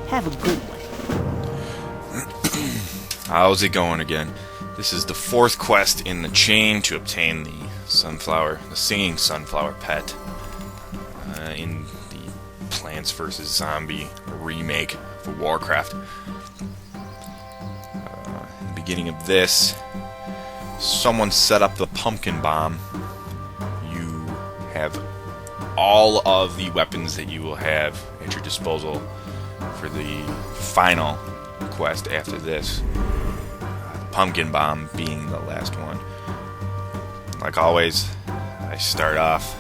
Have a good one. How's it going again? This is the 4th quest in the chain to obtain the singing sunflower pet in the Plants vs. Zombie remake for Warcraft. In the beginning of this, someone set up the pumpkin bomb. You have all of the weapons that you will have at your disposal for the final quest after this. Pumpkin bomb being the last one. Like always, I start off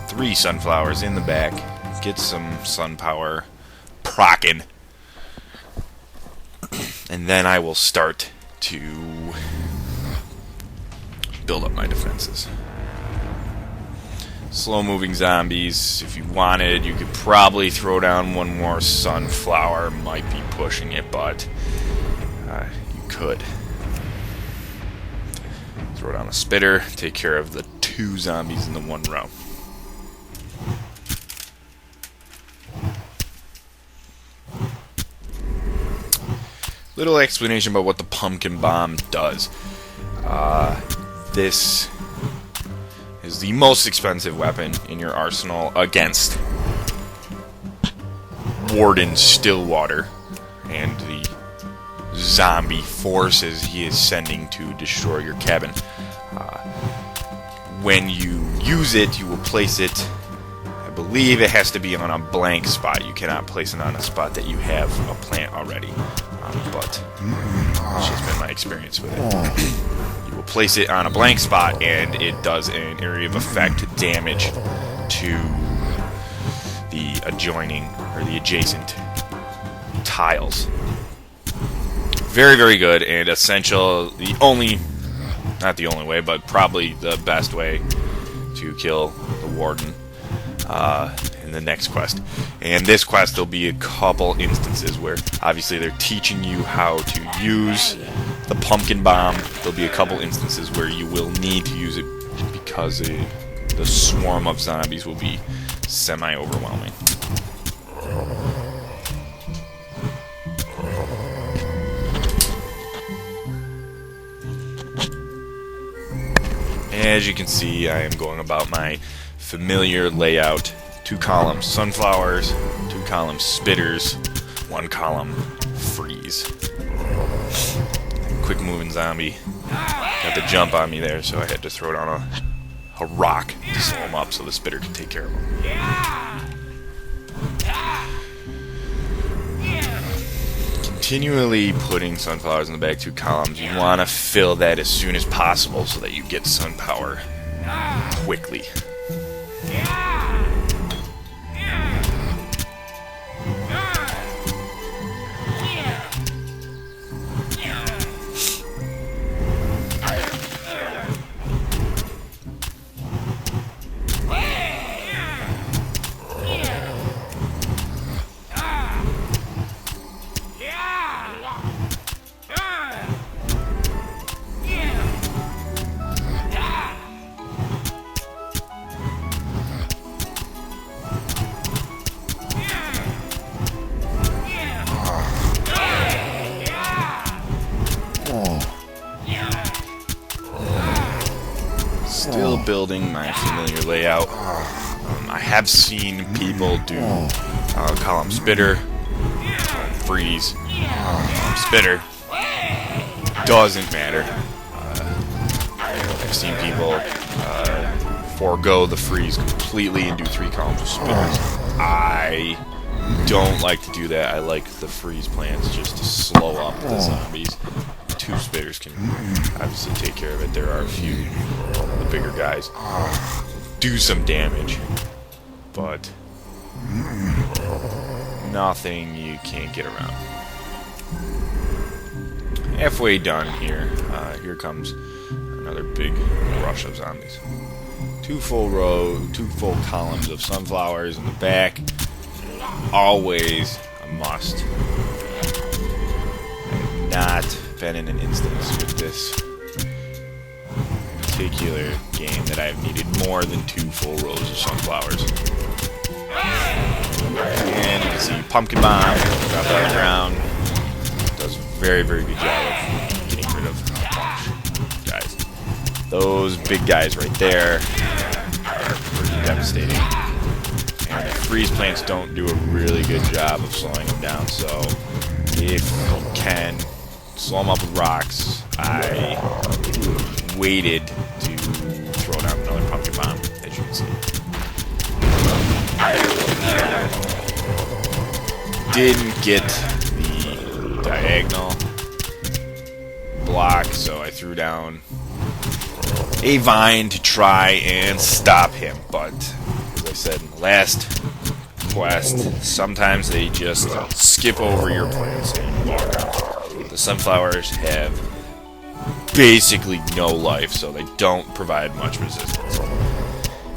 3 sunflowers in the back, get some sun power procking, and then I will start to build up my defenses. Slow-moving zombies. If you wanted, you could probably throw down one more sunflower. Might be pushing it, but you could. Throw down a spitter, take care of the 2 zombies in the 1 row. Little explanation about what the pumpkin bomb does. This is the most expensive weapon in your arsenal against Warden Stillwater and the zombie forces he is sending to destroy your cabin. When you use it, you will place it, I believe it has to be on a blank spot. You cannot place it on a spot that you have a plant already. But it's just been my experience with it. You will place it on a blank spot, and it does an area of effect damage to the adjoining or the adjacent tiles. Very, very good and essential. Not the only way, but probably the best way to kill the warden in the next quest. And this quest, there'll be a couple instances where obviously they're teaching you how to use the pumpkin bomb. There'll be a couple instances where you will need to use it because the swarm of zombies will be semi-overwhelming. As you can see, I am going about my familiar layout. 2 columns sunflowers, 2 columns spitters, 1 column freeze. Quick moving zombie got the jump on me there, so I had to throw down a rock to slow him up so the spitter could take care of him. Continually putting sunflowers in the back 2 columns. You want to fill that as soon as possible so that you get sun power quickly. Still building my familiar layout. I have seen people do column spitter, freeze, spitter. Doesn't matter. I've seen people forego the freeze completely and do 3 columns of spitters. I don't like to do that. I like the freeze plants just to slow up the zombies. 2 spitters can obviously take care of it. There are a few of the bigger guys do some damage, but nothing you can't get around. Halfway done here. Here comes another big rush of zombies. 2 full columns of sunflowers in the back. Always a must. I've not been in an instance with this particular game that I've needed more than 2 full rows of sunflowers. And you can see pumpkin bomb, drop that on the ground. Does a very, very good job of getting rid of a bunch of guys. Those big guys right there are pretty devastating. And the freeze plants don't do a really good job of slowing them down, so if you can slow them up with rocks, I waited to throw down another pumpkin bomb, as you can see. Didn't get the diagonal block, so I threw down a vine to try and stop him. But as I said in the last quest, sometimes they just skip over your plants and walk out. The sunflowers have basically no life, so they don't provide much resistance.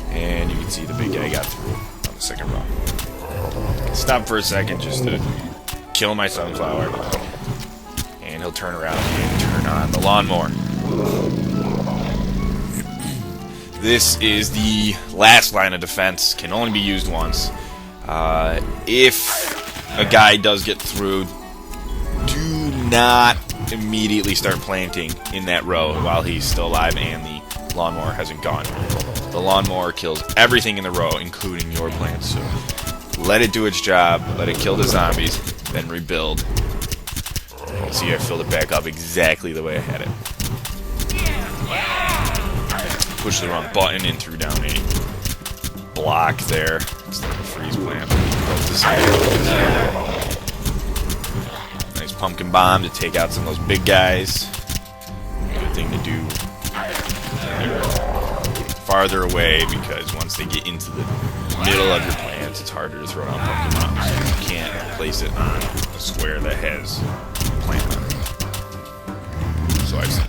And you can see the big guy got through on the second run. Stop for a second just to kill my sunflower, and he'll turn around and turn on the lawnmower. This is the last line of defense, can only be used once. If a guy does get through, do not immediately start planting in that row while he's still alive and the lawnmower hasn't gone. The lawnmower kills everything in the row, including your plants. So let it do its job, let it kill the zombies, then rebuild. You can see I filled it back up exactly the way I had it. Pushed the wrong button and threw down a block there instead of a freeze plant. Nice pumpkin bomb to take out some of those big guys. Good thing to do farther away, because once they get into the middle of your plants, it's harder to throw down pumpkin bombs. You can't place it on a square that has a plant on it. So I've seen.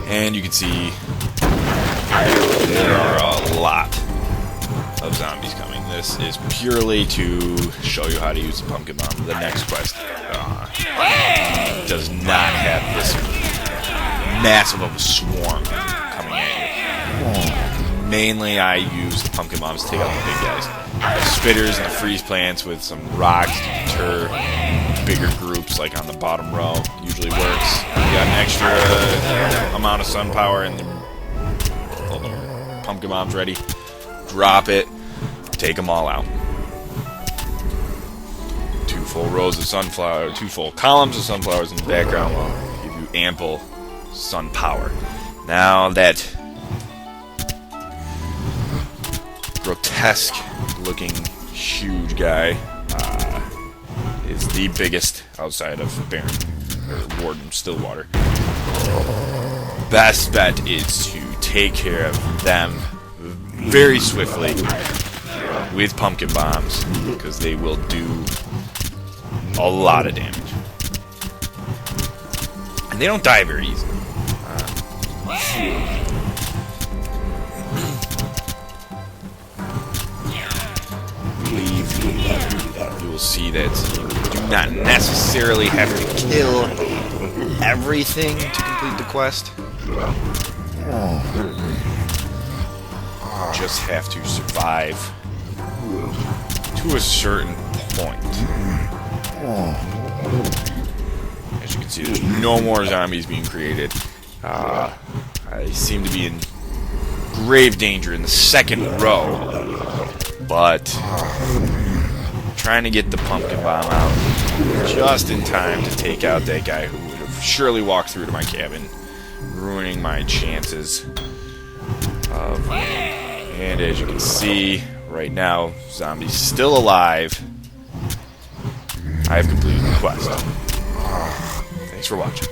And you can see there are a lot of zombies coming. This is purely to show you how to use the pumpkin bomb. The next quest does not have this massive of a swarm coming at you. Mainly I use the pumpkin bombs to take out the big guys. The spitters and the freeze plants with some rocks to deter bigger groups, like on the bottom row, usually works. You got an extra amount of sun power and the pumpkin bombs ready. Drop it, take them all out. 2 full rows of sunflower, 2 full columns of sunflowers in the background will give you ample sun power. Now that grotesque looking huge guy is the biggest outside of Baron or Warden Stillwater. Best bet is to take care of them very swiftly with pumpkin bombs, because they will do a lot of damage. And they don't die very easily. You will see that you do not necessarily have to kill everything to complete the quest. You just have to survive to a certain point. As you can see, there's no more zombies being created. I seem to be in grave danger in the second row, but trying to get the pumpkin bomb out just in time to take out that guy who would have surely walked through to my cabin, ruining my chances of winning. And as you can see right now, zombie's still alive. I have completed the quest. Thanks for watching.